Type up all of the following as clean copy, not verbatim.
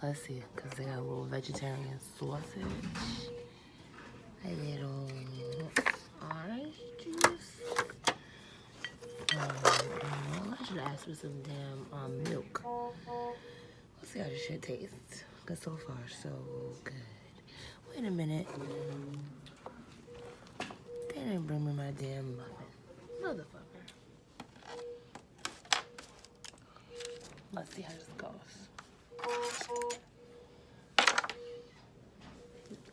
Let's see, because they got a little vegetarian sausage, a little orange juice. I should ask for some damn milk. Let's see how this shit tastes. Because so far, so good. Wait a minute. They didn't bring me my damn muffin. Motherfucker. Let's see how this goes.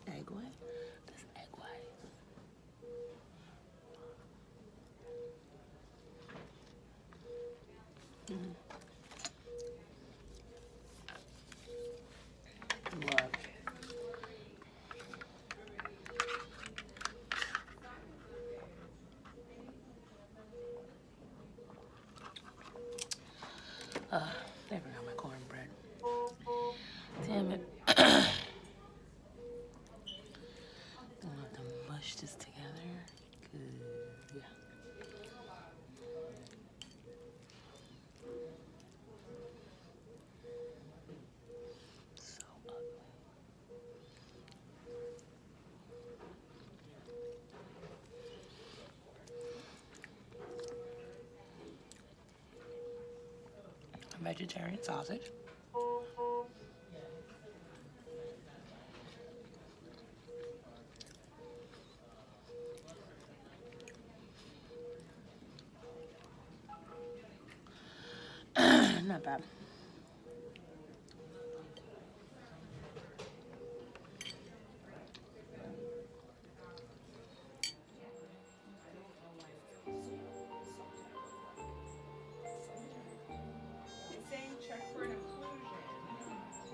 Egg white? This egg white. Love it. There we go, my cornbread. Damn it. I'm gonna have to mush this together. Yeah. So ugly. A vegetarian sausage. Not bad. It's saying check for an occlusion.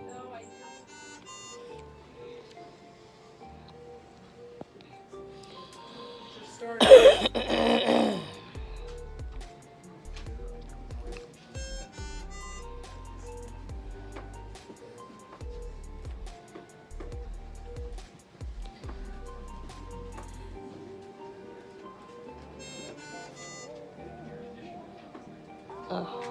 No, I just started. Oh.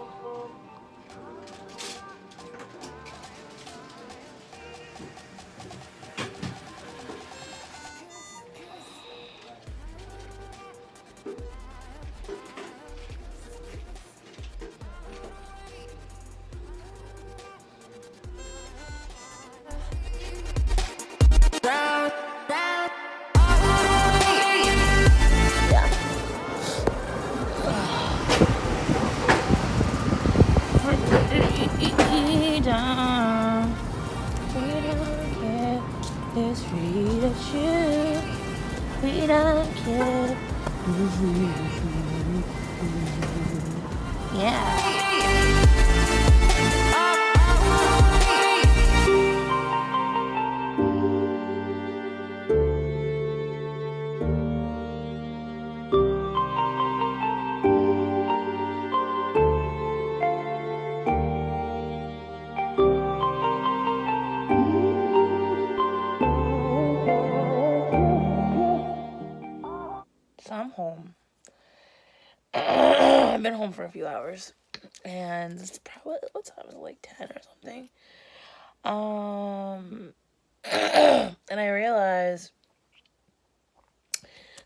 Freedom. Freedom, yeah. It's free to choose. Freedom, yeah. Yeah. So I'm home. I've been home for a few hours. And it's probably, what time is it, like 10 or something? And I realized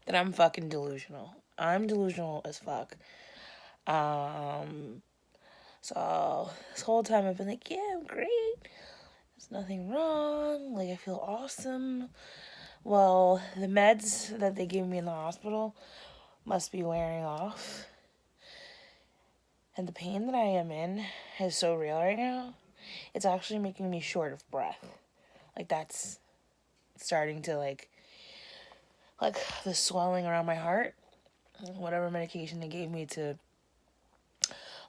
that I'm fucking delusional. I'm delusional as fuck. So this whole time I've been like, yeah, I'm great. There's nothing wrong. Like, I feel awesome. Well, the meds that they gave me in the hospital must be wearing off. And the pain that I am in is so real right now. It's actually making me short of breath. Like, that's starting to, like the swelling around my heart. Whatever medication they gave me to,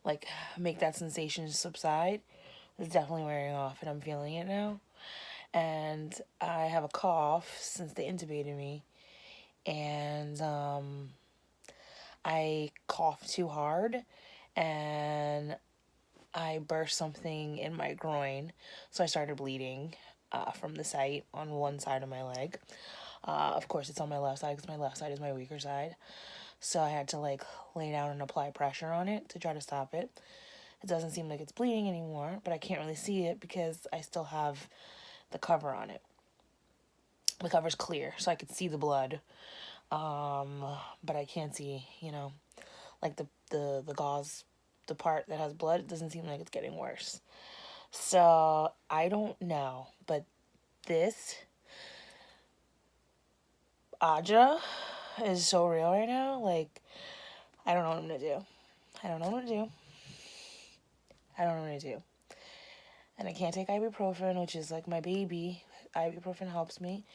like, make that sensation subside is definitely wearing off, and I'm feeling it now. And I have a cough since they intubated me. And, I coughed too hard, and I burst something in my groin, so I started bleeding from the site on one side of my leg. Of course, it's on my left side because my left side is my weaker side. So I had to, like, lay down and apply pressure on it to try to stop it. It doesn't seem like it's bleeding anymore, but I can't really see it because I still have the cover on it. The cover's clear, so I could see the blood. But I can't see, like the gauze, the part that has blood. It doesn't seem like it's getting worse. So I don't know, but this Aja is so real right now. Like, I don't know what I'm gonna do. I don't know what to do. I don't know what to do. And I can't take ibuprofen, which is like my baby. Ibuprofen helps me.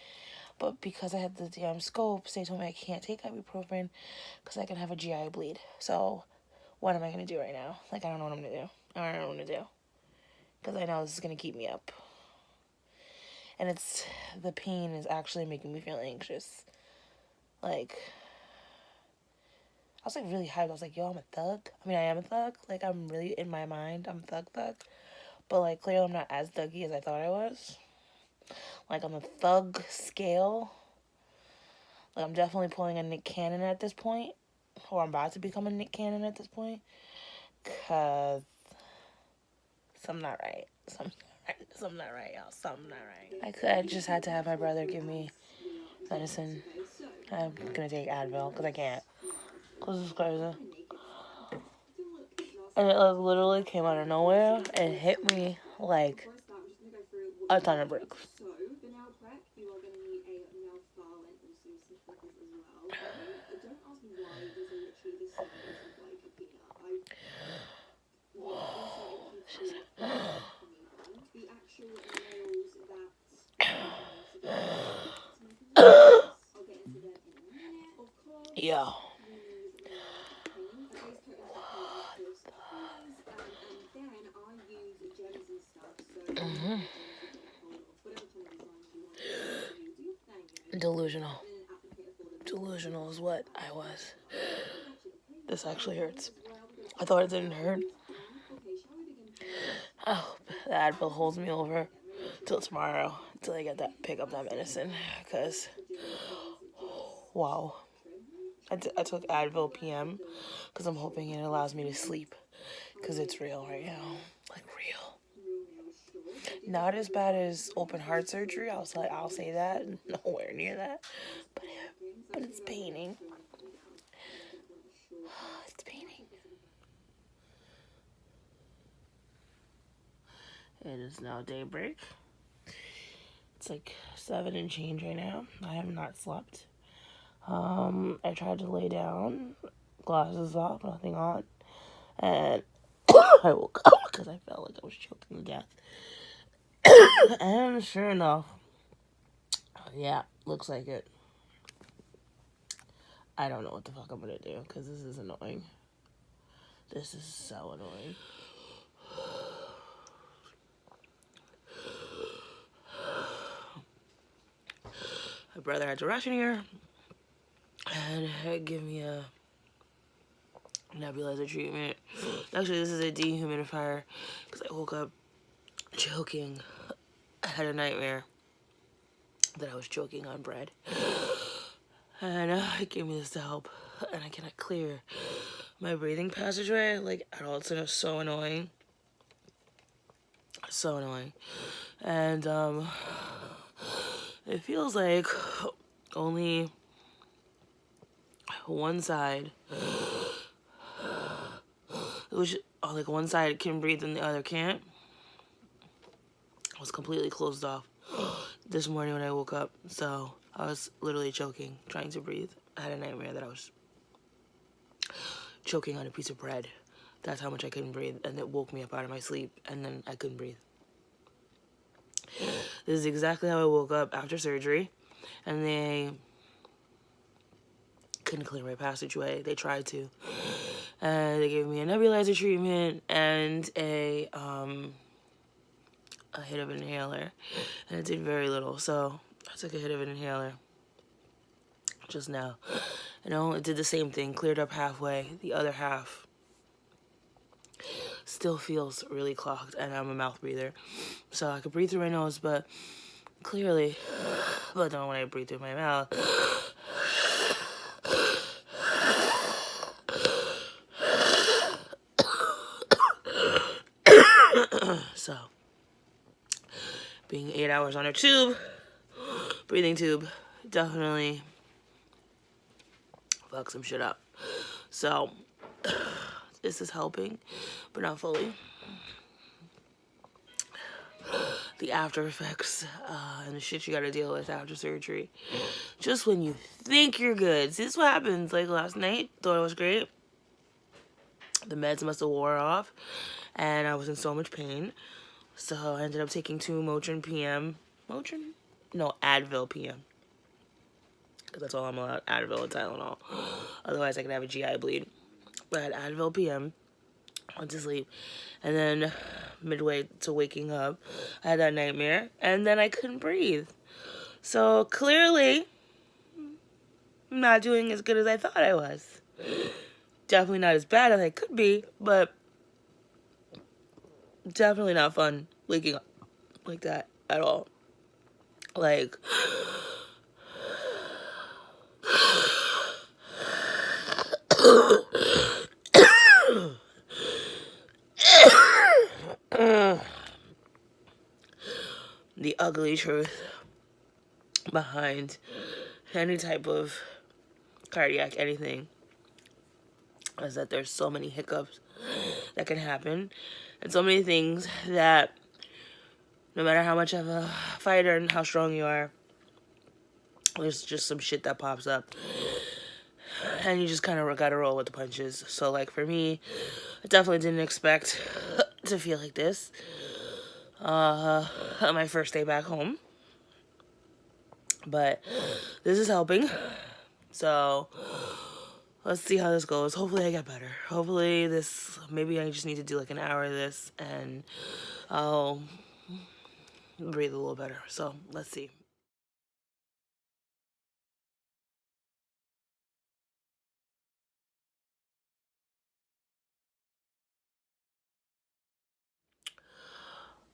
But because I had the damn scopes, they told me I can't take ibuprofen because I can have a GI bleed. So what am I going to do right now? Like, I don't know what I'm going to do. I don't know what I'm going to do. Because I know this is going to keep me up. And the pain is actually making me feel anxious. Like, I was like really hyped. I was like, yo, I'm a thug. I mean, I am a thug. Like, I'm really, in my mind, I'm thug. But like, clearly I'm not as thuggy as I thought I was. Like, on the thug scale, like, I'm definitely pulling a Nick Cannon at this point. Or I'm about to become a Nick Cannon at this point. Because something not right. Something not right, y'all. Something not right. I just had to have my brother give me medicine. I'm going to take Advil because I can't. Because it's crazy. And it like literally came out of nowhere and hit me like a ton of bricks. Yeah. Mm-hmm. Delusional. Delusional is what I was. This actually hurts. I thought it didn't hurt. Oh, the Advil holds me over till tomorrow, till I get pick up that medicine. Because, wow. I took Advil PM because I'm hoping it allows me to sleep. Because it's real right now. Like, real. Not as bad as open heart surgery. I'll say that. Nowhere near that. But it's paining. It's paining. It is now daybreak. It's like 7 and change right now. I have not slept. I tried to lay down, glasses off, nothing on, and I woke up because I felt like I was choking to death. And sure enough, yeah, looks like it. I don't know what the fuck I'm gonna do because this is annoying. This is so annoying. My brother had to rush in here and give me a nebulizer treatment. Actually, this is a dehumidifier because I woke up choking. I had a nightmare that I was choking on bread. And it gave me this to help. And I cannot clear my breathing passageway like at all. It's so annoying. So annoying. And it feels like only one side, which like one side can breathe and the other can't. I was completely closed off this morning when I woke up. So I was literally choking, trying to breathe. I had a nightmare that I was choking on a piece of bread. That's how much I couldn't breathe. And it woke me up out of my sleep. And then I couldn't breathe. This is exactly how I woke up after surgery. And they couldn't clear my passageway. They tried to. They gave me a nebulizer treatment and a hit of an inhaler. And it did very little. So I took a hit of an inhaler just now. It did the same thing. Cleared up halfway. The other half still feels really clogged. And I'm a mouth breather. So I could breathe through my nose, but clearly, but not when I breathe through my mouth. So, being 8 hours on a tube, breathing tube, definitely fuck some shit up. So, this is helping, but not fully. The after effects and the shit you gotta deal with after surgery. Just when you think you're good. See, this is what happens. Like last night, thought it was great. The meds must have wore off, and I was in so much pain. So I ended up taking 2 Motrin PM. Motrin? No, Advil PM. Because that's all I'm allowed. Advil and Tylenol. Otherwise, I could have a GI bleed. But Advil PM. Went to sleep. And then midway to waking up, I had that nightmare. And then I couldn't breathe. So clearly, I'm not doing as good as I thought I was. Definitely not as bad as I could be, but definitely not fun waking up like that at all. Like, the ugly truth behind any type of cardiac anything is that there's so many hiccups that can happen and so many things that no matter how much of a fighter and how strong you are, there's just some shit that pops up and you just kind of gotta roll with the punches. So like for me, I definitely didn't expect to feel like this on my first day back home, but this is helping. So let's see how this goes. Hopefully I get better. Hopefully maybe I just need to do like an hour of this and I'll breathe a little better. So let's see.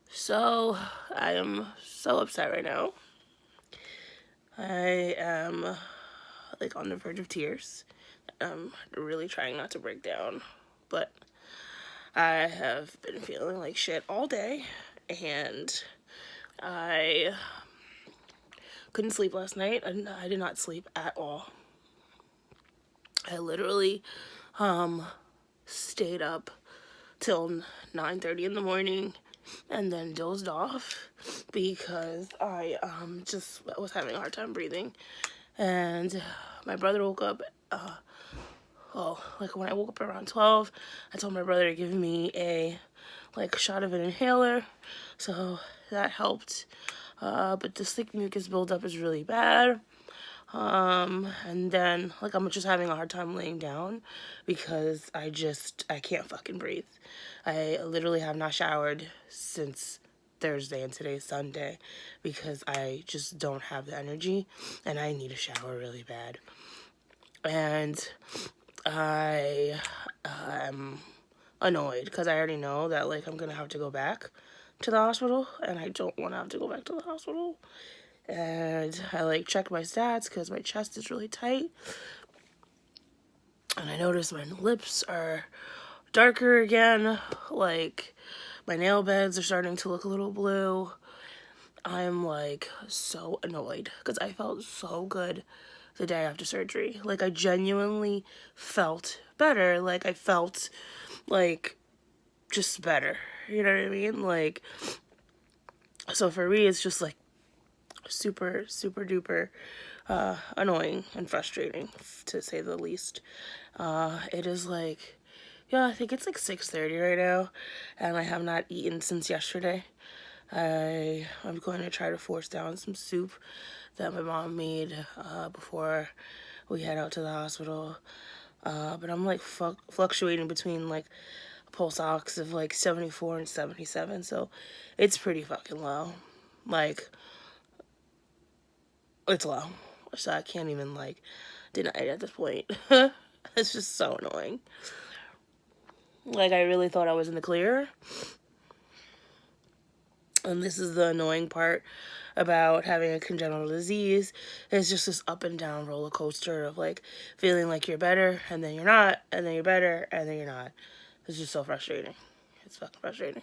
So I am so upset right now. I am like on the verge of tears. I'm really trying not to break down, but I have been feeling like shit all day and I couldn't sleep last night. I did not sleep at all. I literally stayed up till 9:30 in the morning and then dozed off because I just was having a hard time breathing. And my brother woke up, like when I woke up around 12, I told my brother to give me a shot of an inhaler, so that helped. But the thick mucus buildup is really bad. And then I'm just having a hard time laying down because I can't fucking breathe. I literally have not showered since Thursday and today's Sunday because I just don't have the energy and I need a shower really bad. And I am annoyed because I already know that I'm gonna have to go back to the hospital and I don't want to have to go back to the hospital. And I checked my stats because my chest is really tight. And I noticed my lips are darker again. My nail beds are starting to look a little blue. I'm so annoyed because I felt so good the day after surgery. I genuinely felt better. I felt just better. You know what I mean? So for me, it's just super, super duper annoying and frustrating, to say the least. It is yeah, I think it's 6:30 right now, and I have not eaten since yesterday. I'm going to try to force down some soup that my mom made before we head out to the hospital. But I'm fluctuating between pulse ox of 74 and 77, so it's pretty fucking low. It's low, so I can't even deny it at this point. It's just so annoying. I really thought I was in the clear. And this is the annoying part about having a congenital disease. It's just this up and down roller coaster of feeling like you're better and then you're not, and then you're better and then you're not. It's just so frustrating. It's fucking frustrating.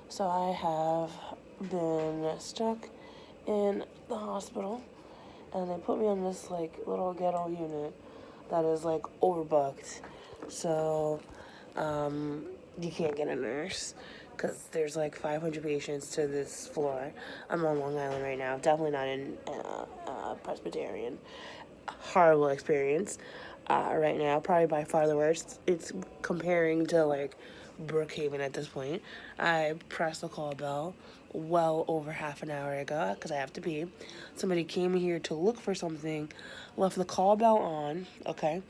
So I have been stuck in the hospital, and they put me on this like little ghetto unit that is like overbooked. So you can't get a nurse because there's like 500 patients to this floor. I'm on Long Island right now. Definitely not in Presbyterian. Horrible experience right now. Probably by far the worst. It's comparing to like Brookhaven at this point. I pressed the call bell well over half an hour ago because I have to pee. Somebody came here to look for something, left the call bell on, okay,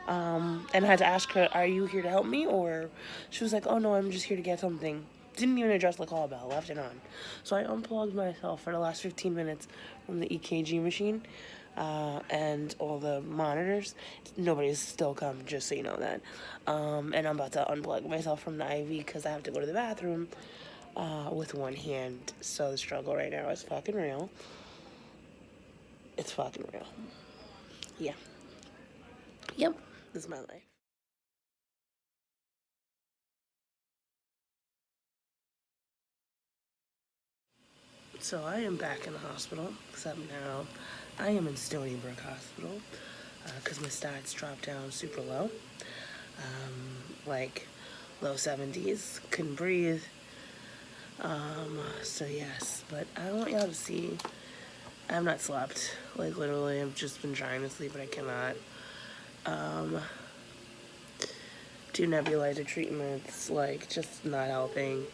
and I had to ask her, "Are you here to help me?" Or she was like, "Oh no, I'm just here to get something." Didn't even address the call bell, left it on. So I unplugged myself for the last 15 minutes from the EKG machine and all the monitors. Nobody's still come, just so you know that. And I'm about to unplug myself from the IV because I have to go to the bathroom with one hand. So the struggle right now is fucking real. It's fucking real. Yeah. Yep. This is my life. So I am back in the hospital, except now I am in Stony Brook Hospital because my stats dropped down super low, like low 70s, couldn't breathe. So yes, but I want y'all to see I have not slept. Like literally, I've just been trying to sleep, but I cannot. Do nebulizer treatments, like just not helping.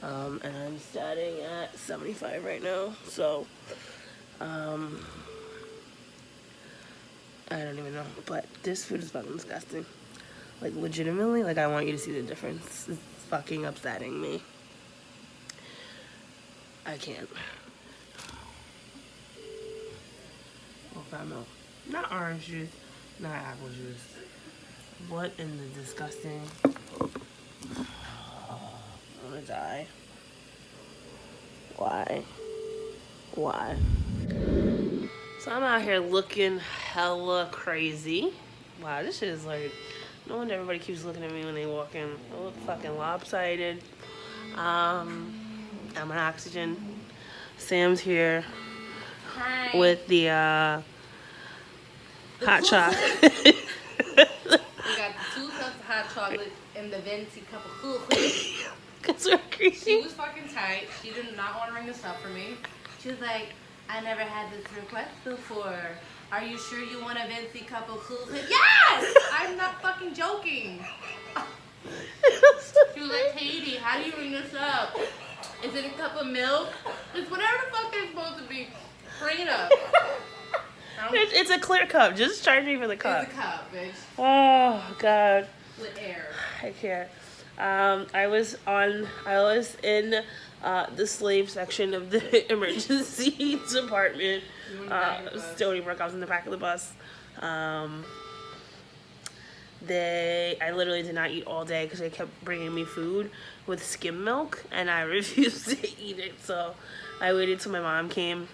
And I'm starting at 75 right now, so I don't even know. But this food is fucking disgusting. Like legitimately, like I want you to see the difference. It's fucking upsetting me. I can't. Well, fat milk. Not orange juice, not apple juice. What in the disgusting? I'm gonna die. Why? Why? So I'm out here looking hella crazy. Wow, this shit is like, no wonder everybody keeps looking at me when they walk in. I look fucking lopsided. I'm on oxygen. Sam's here Hi. with the hot chocolate. We got 2 cups of hot chocolate and the venti cup of coffee. Cause we're She crazy. was fucking tight. She did not want to ring this up for me. She was like, I never had this request before. Are you sure you want a venti cup of coffee? Yes! I'm not fucking joking. She was like, Katie, how do you ring this up? Is it a cup of milk? It's whatever the fuck they're supposed to be. Bring it up. It's a clear cup. Just charge me for the cup. It's a cup, bitch. Oh God, With air. I can't. I was in the slave section of the emergency department. Stony Brook. I was in the back of the bus. I literally did not eat all day because they kept bringing me food with skim milk, and I refused to eat it. So I waited till my mom came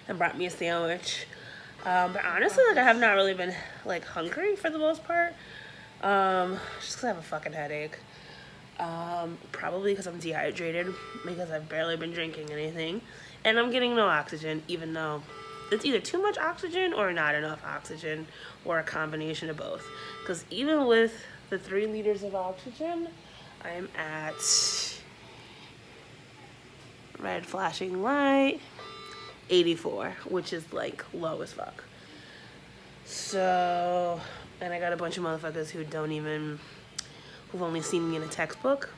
and brought me a sandwich. But honestly, like I have not really been like hungry for the most part. Just because I have a fucking headache. Probably because I'm dehydrated because I've barely been drinking anything, and I'm getting no oxygen, even though it's either too much oxygen or not enough oxygen, or a combination of both. Because even with the 3 liters of oxygen, I'm at red flashing light 84, which is like low as fuck. So, and I got a bunch of motherfuckers who've only seen me in a textbook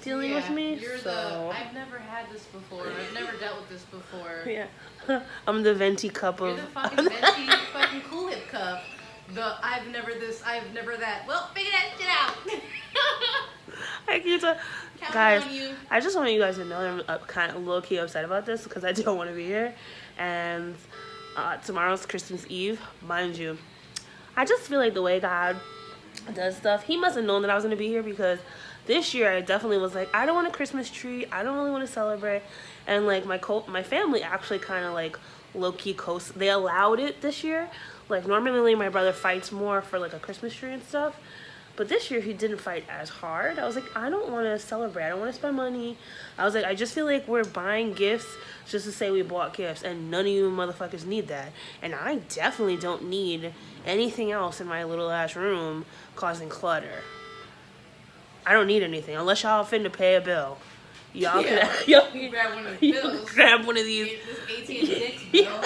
dealing with me. I've never had this before. I've never dealt with this before. Yeah. I'm the venti cup You're of. the fucking venti fucking cool hip cup. I've never that. Well, figure that shit out. I keep Counting guys, on you. I just want you guys to know I'm kind of low-key upset about this because I don't want to be here. And tomorrow's Christmas Eve, mind you. I just feel like the way God does stuff, he must have known that I was going to be here, because this year I definitely was like, I don't want a Christmas tree. I don't really want to celebrate. And like my family actually kind of like low-key they allowed it this year. Like normally my brother fights more for like a Christmas tree and stuff. But this year he didn't fight as hard. I was like, I don't want to celebrate. I don't want to spend money. I was like, I just feel like we're buying gifts just to say we bought gifts, and none of you motherfuckers need that. And I definitely don't need anything else in my little ass room causing clutter. I don't need anything unless y'all finna pay a bill. Y'all can grab one of the bills. grab one of these. This AT&T bill.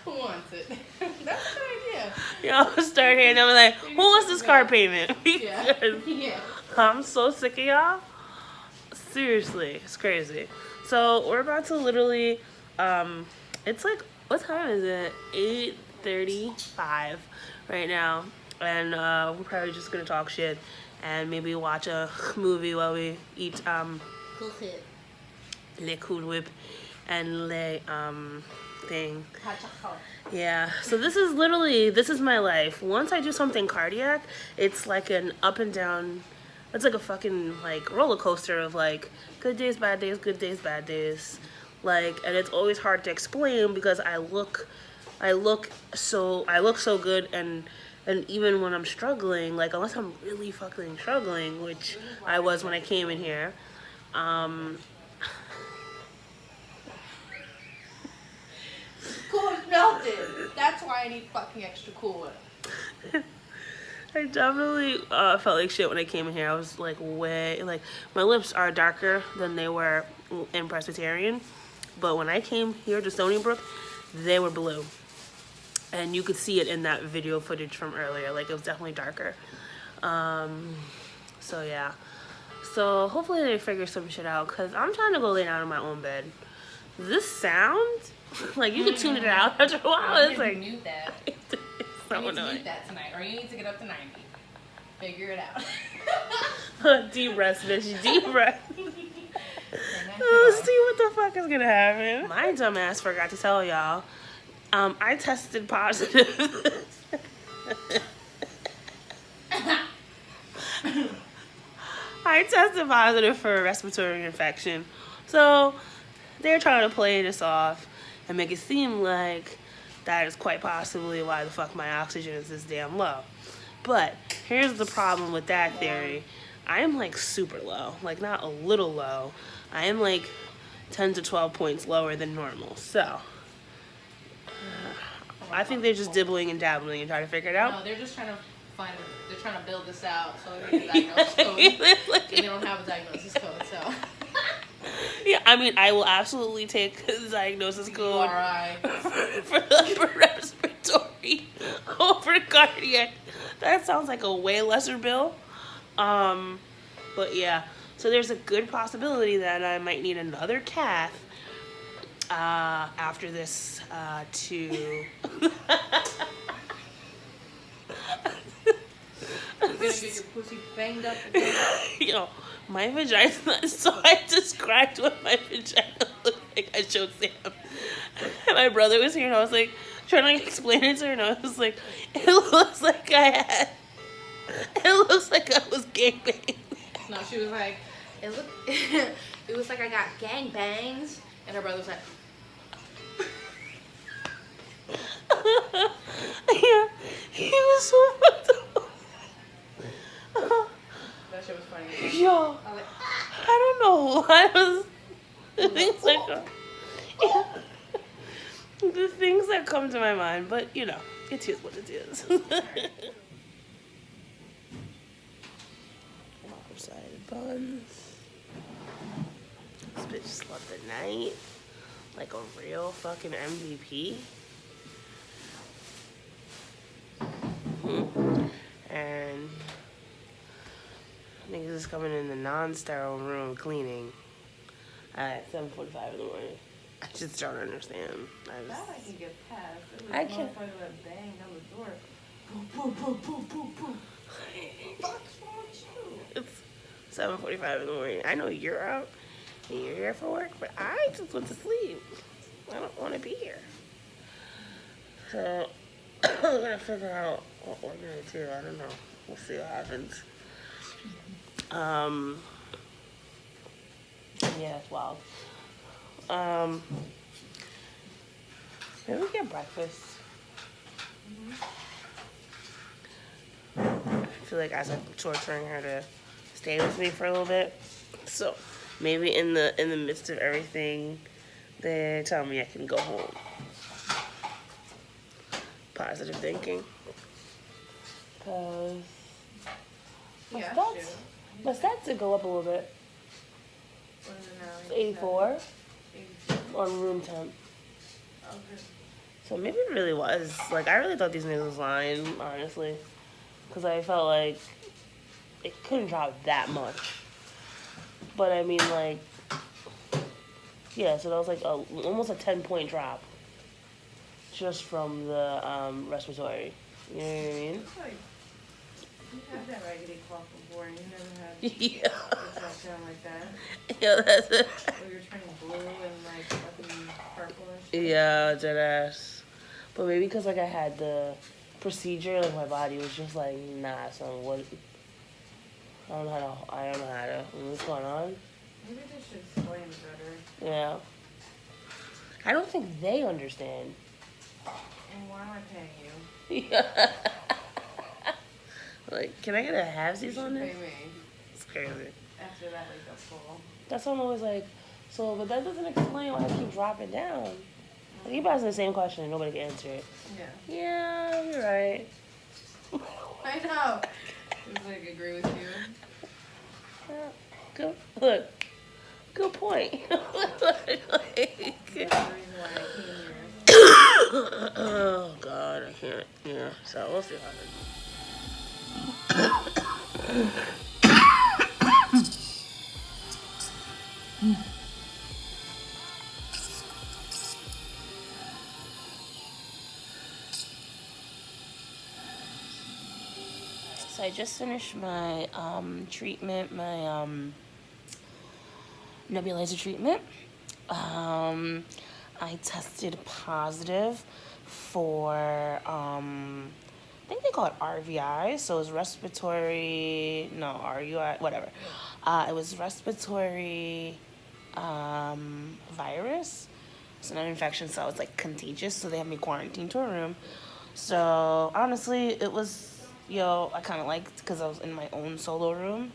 Who wants it? That's a good idea. Y'all start here and I'm like, who wants this car payment? Yeah. Yeah. I'm so sick of y'all. Seriously, it's crazy. So we're about to literally, it's like, what time is it? 8:35 right now. And we're probably just gonna talk shit and maybe watch a movie while we eat Cool hit. le Cool Whip and le thing. Hot chocolate. Yeah, so this is my life. Once I do something cardiac, it's like an up and down, it's like a fucking like roller coaster of like good days, bad days, good days, bad days. Like, and it's always hard to explain because I look so good, and even when I'm struggling, like unless I'm really fucking struggling, which I was when I came in here, Cooler's melted. That's why I need fucking extra cooler. I definitely felt like shit when I came in here. I was like my lips are darker than they were in Presbyterian, but when I came here to Stony Brook, they were blue, and you could see it in that video footage from earlier. Like it was definitely darker. So yeah, so hopefully they figure some shit out, because I'm trying to go lay down in my own bed. This sound, like you can tune it out after a while. It's like mute that. it's so You need to annoying. mute that tonight, or you need to get up to 90. Figure it out. Deep breath, bitch. Deep breath. Let's see what the fuck is gonna happen. My dumbass forgot to tell y'all. I tested positive. I tested positive for a respiratory infection. So they're trying to play this off and make it seem like that is quite possibly why the fuck my oxygen is this damn low. But here's the problem with that theory. I am like super low, like not a little low. I am like 10 to 12 points lower than normal. So I think they're just dibbling and dabbling and trying to figure it out. No, they're just trying to they're trying to build this out so they can diagnose code. And they don't have a diagnosis code, so. Yeah, I mean, I will absolutely take the diagnosis code URI. for upper respiratory over cardiac. That sounds like a way lesser bill. But yeah, so there's a good possibility that I might need another cath after this to. You're gonna get your pussy banged up again. You know, my vagina. So I described what my vagina looked like. I showed Sam, and my brother was here, and I was like trying to explain it to her, and I was like, it looks like I was gangbanged. No, she was like, it was like I got gang bangs, and her brother was like, Yeah, he was so fucked up. That shit was funny. Yo, I was like, I don't know why I was the things like yeah. The things that come to my mind, but you know, it is what it is. Lopsided buns. This bitch slept at night like a real fucking MVP. And niggas is coming in the non-sterile room cleaning at 7:45 in the morning. I just don't understand. that I can get past. It was I can't. motherfucker that banged on the door. Boom, boom, boom, boom, boom, boom. What's wrong with you? It's 7:45 in the morning. I know you're out and you're here for work, but I just went to sleep. I don't want to be here. So we're gonna figure out what we're gonna do. I don't know. We'll see what happens. Yeah, it's wild. Maybe we get breakfast. I feel like as I'm torturing her to stay with me for a little bit. So maybe in the midst of everything, they tell me I can go home. Positive thinking. Cause my stats did go up a little bit. What is it now? It's 84 84. on room temp. Okay. So maybe it really was. Like, I really thought these niggas was lying, honestly. Because I felt like it couldn't drop that much. But I mean, like, yeah, so that was like almost a 10-point drop. Just from the respiratory. You know what I mean? It's like, you had that raggedy cough before and you never had Yeah. it drop down like that. Yeah, that's it. Where you're turning blue and like fucking purple and shit. Yeah, dead ass. But maybe because like I had the procedure, like my body was just like, nah, son, what? I don't know how to. What's going on? Maybe they should explain better. Yeah. I don't think they understand. And why am I paying you? Yeah. Like, can I get a You halvesies should on pay this? me. It's crazy. After that, like a full. That's why I'm always like, so, but that doesn't explain why I keep dropping down. Like, you asking the same question and nobody can answer it. Yeah. Yeah, you're right. I know. It's like agree with you. Yeah, good. Look, good point. Like, That's the reason why I came here. oh God, I can't. Yeah, so we'll see what happens. So I just finished my treatment, my nebulizer treatment. I tested positive for I think they call it RVI, so it's respiratory, no, RUI, whatever. It was respiratory virus. It's not an infection, so it's like contagious, so they had me quarantined to a room. So honestly, it was, I kind of liked because I was in my own solo room.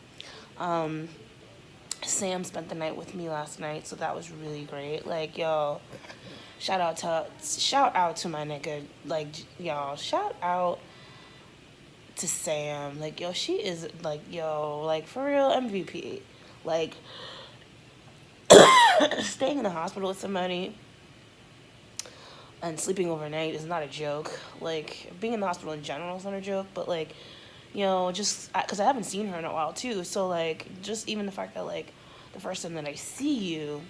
Sam spent the night with me last night, so that was really great. Like, shout out to my nigga. Like, y'all, shout out to Sam. Like, she is like, like for real MVP. Like, staying in the hospital with somebody and sleeping overnight is not a joke. Like, being in the hospital in general is not a joke, but like, just because I haven't seen her in a while too. So like, just even the fact that like the first time that I see you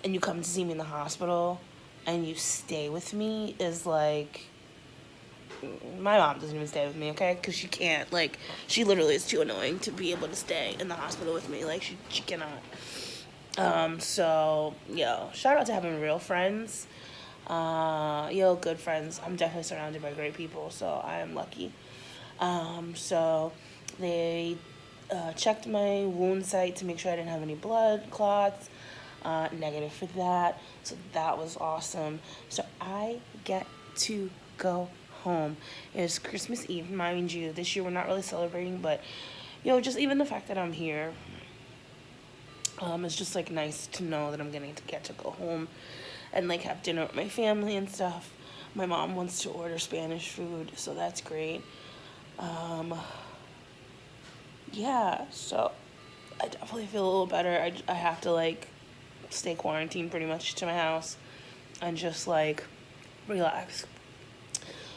and you come to see me in the hospital and you stay with me is like, my mom doesn't even stay with me, okay? Because she can't. Like, she literally is too annoying to be able to stay in the hospital with me. Like, she cannot. So, shout out to having real friends. Good friends. I'm definitely surrounded by great people, so I am lucky. So they checked my wound site to make sure I didn't have any blood clots. negative for that. So that was awesome. So I get to go home. It's Christmas Eve, mind you. This year we're not really celebrating, but just even the fact that I'm here, it's just like nice to know that I'm getting to get to go home and like have dinner with my family and stuff. My mom wants to order Spanish food, so that's great. Um, yeah, so I definitely feel a little better. I have to like stay quarantined pretty much to my house and just like relax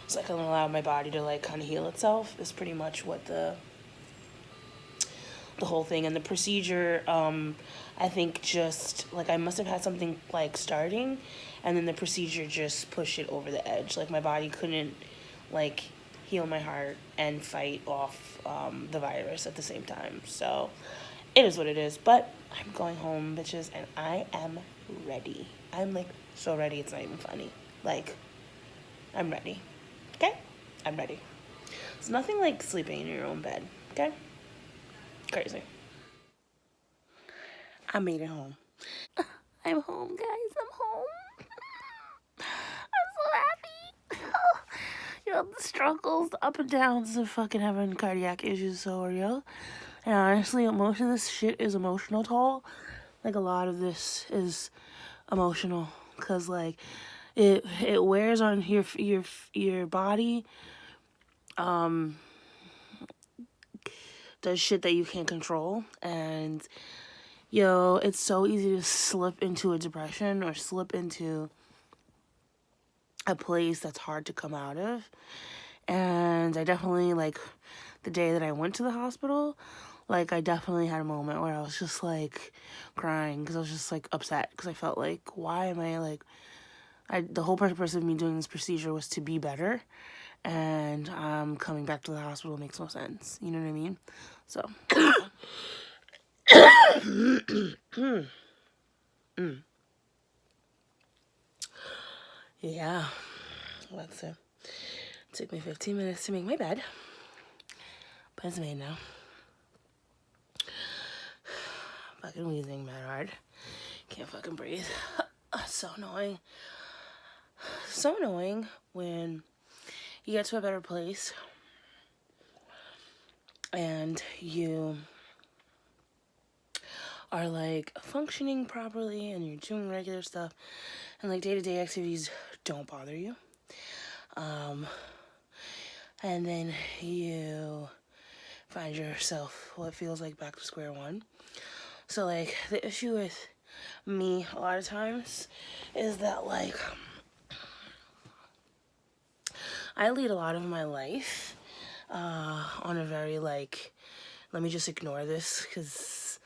so I can allow my body to like kind of heal itself is pretty much what the whole thing. And the procedure, I think just like I must have had something like starting and then the procedure just pushed it over the edge. Like my body couldn't like heal my heart and fight off the virus at the same time. So it is what it is. But I'm going home, bitches, and I am ready. I'm like so ready, it's not even funny. Like, I'm ready. Okay? I'm ready. It's nothing like sleeping in your own bed. Okay? Crazy. I made it home. I'm home, guys. I'm home. I'm so happy. The struggles, the up and downs of fucking having cardiac issues so real. And honestly, most of this shit is emotional toll. Like a lot of this is emotional, cause like it wears on your body. Does shit that you can't control, and it's so easy to slip into a depression or slip into a place that's hard to come out of. And I definitely, like, the day that I went to the hospital, like, I definitely had a moment where I was just, like, crying because I was just, like, upset because I felt like, why am I, like, the whole purpose of me doing this procedure was to be better, and coming back to the hospital makes no sense. You know what I mean? So, yeah, that's it. It took me 15 minutes to make my bed, but it's made now. Fucking wheezing mad hard. Can't fucking breathe. So annoying. So annoying when you get to a better place and you are like functioning properly and you're doing regular stuff and like day-to-day activities don't bother you. And then you find yourself what feels like back to square one. So like the issue with me a lot of times is that like I lead a lot of my life on a very like, let me just ignore this because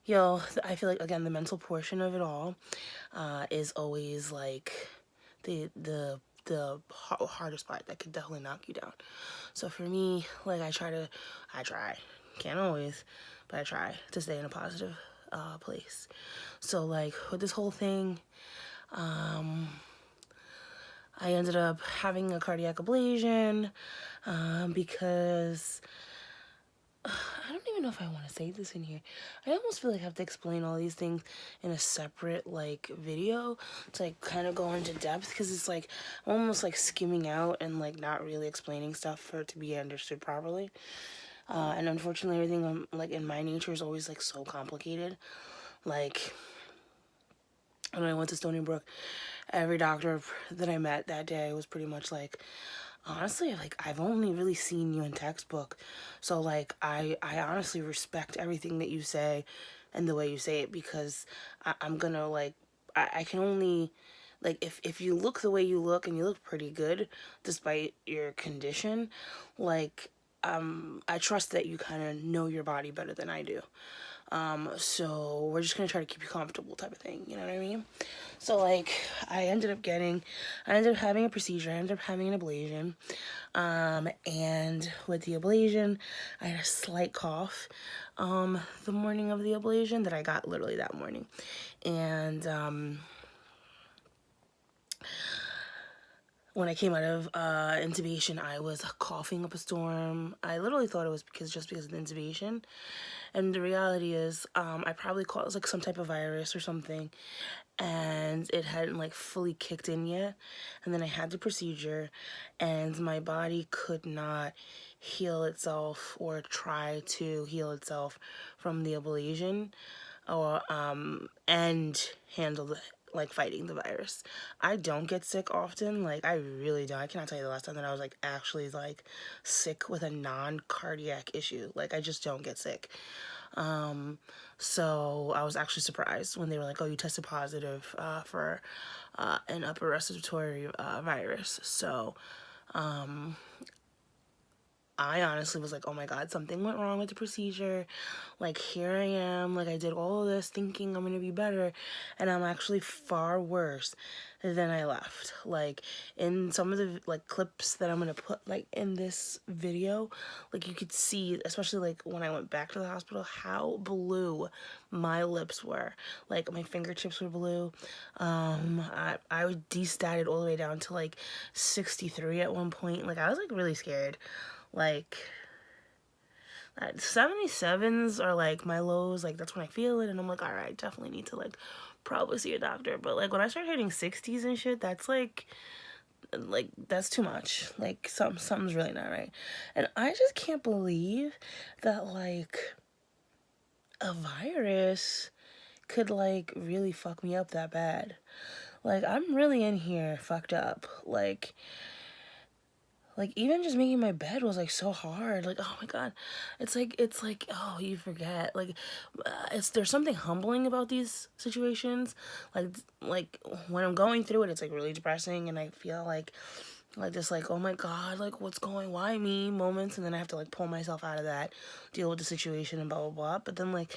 I feel like again the mental portion of it all is always like the hardest part that could definitely knock you down. So for me, like I try, can't always, but I try to stay in a positive place. So like with this whole thing, I ended up having a cardiac ablation because I don't even know if I want to say this in here. I almost feel like I have to explain all these things in a separate like video to like kind of go into depth because it's like I'm almost like skimming out and like not really explaining stuff for it to be understood properly. And unfortunately, everything like in my nature is always like so complicated. Like when I went to Stony Brook, every doctor that I met that day was pretty much like, honestly, like I've only really seen you in textbook, so like I honestly respect everything that you say and the way you say it because I'm gonna like I can only like if you look the way you look and you look pretty good despite your condition, like I trust that you kind of know your body better than I do. So we're just gonna try to keep you comfortable type of thing, you know what I mean? So like I ended up having a procedure, I ended up having an ablation. And with the ablation, I had a slight cough the morning of the ablation that I got literally that morning. And when I came out of intubation, I was coughing up a storm. I literally thought it was just because of the intubation. And the reality is, I probably caught, it was like some type of virus or something, and it hadn't like fully kicked in yet. And then I had the procedure, and my body could not heal itself or try to heal itself from the ablation, or and handle the, like, fighting the virus. I don't get sick often. Like, I really don't. I cannot tell you the last time that I was like actually like sick with a non-cardiac issue. Like, I just don't get sick. So I was actually surprised when they were like, "Oh, you tested positive for an upper respiratory virus." So I honestly was like, oh my God, something went wrong with the procedure. Like, here I am, like, I did all of this thinking I'm gonna be better, and I'm actually far worse than I left. Like, in some of the, like, clips that I'm gonna put, like, in this video, like, you could see, especially, like, when I went back to the hospital, how blue my lips were. Like, my fingertips were blue. I was destatted all the way down to, like, 63 at one point. Like, I was, like, really scared. Like, 77s are like my lows. Like, that's when I feel it, and I'm like, all right, definitely need to like probably see a doctor. But like when I start hitting 60s and shit, that's like that's too much. Like, something's really not right. And I just can't believe that like a virus could like really fuck me up that bad. Like, I'm really in here fucked up. Like, even just making my bed was, like, so hard. Like, oh, my God. It's like, oh, you forget. Like, there's something humbling about these situations. Like, when I'm going through it, it's, like, really depressing, and I feel like, this, like, oh, my God, like, why me moments, and then I have to, like, pull myself out of that, deal with the situation, and blah, blah, blah. But then, like,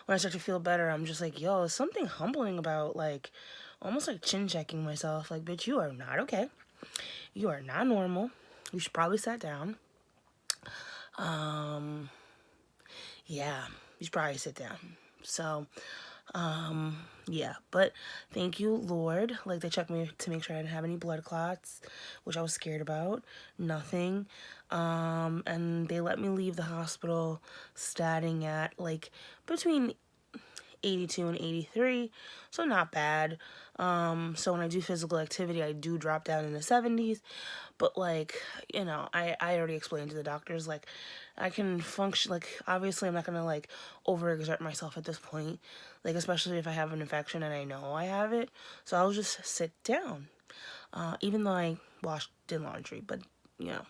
when I start to feel better, I'm just like, yo, there's something humbling about, like, almost, like, chin-checking myself. Like, bitch, you are not okay. You are not normal. You should probably sit down. Yeah, you should probably sit down. So, yeah, but thank you, Lord. Like, they checked me to make sure I didn't have any blood clots, which I was scared about. Nothing. And they let me leave the hospital starting at, like, between 82 and 83, so not bad. So when I do physical activity, I do drop down in the 70s, but like, I already explained to the doctors, like, I can function, like, obviously I'm not gonna like overexert myself at this point, like, especially if I have an infection and I know I have it, so I'll just sit down, even though I did laundry, but, you know,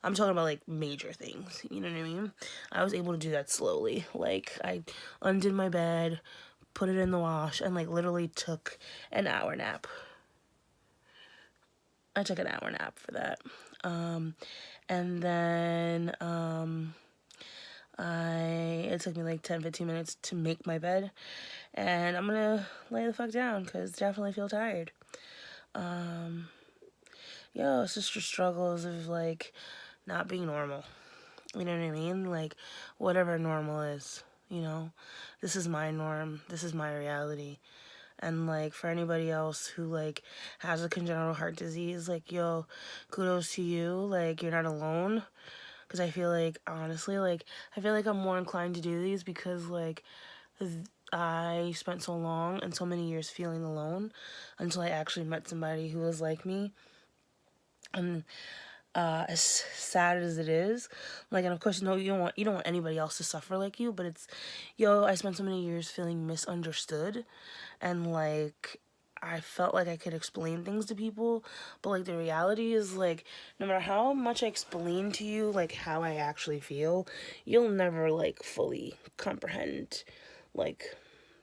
I'm talking about like major things, you know what I mean? I was able to do that slowly. Like, I undid my bed, put it in the wash, and like literally took an hour nap. I took an hour nap for that. And then it took me like 10-15 minutes to make my bed, and I'm gonna lay the fuck down because definitely feel tired. It's just the struggles of like not being normal. You know what I mean? Like, whatever normal is, you know? This is my norm. This is my reality. And, like, for anybody else who, like, has a congenital heart disease, like, yo, kudos to you. Like, you're not alone. Because I feel like, honestly, like, I feel like I'm more inclined to do these because, like, I spent so long and so many years feeling alone until I actually met somebody who was like me. And as sad as it is, like, and of course, no, you don't want anybody else to suffer like you, but it's, I spent so many years feeling misunderstood, and like, I felt like I could explain things to people, but like, the reality is, like, no matter how much I explain to you, like, how I actually feel, you'll never like fully comprehend, like,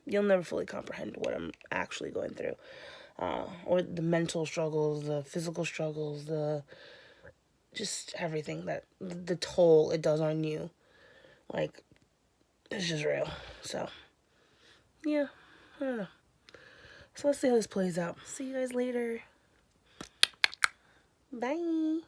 you'll never fully comprehend what I'm actually going through, or the mental struggles, the physical struggles, the just everything, that the toll it does on you, like, it's just real. So yeah, I don't know. So let's see how this plays out. See you guys later. Bye.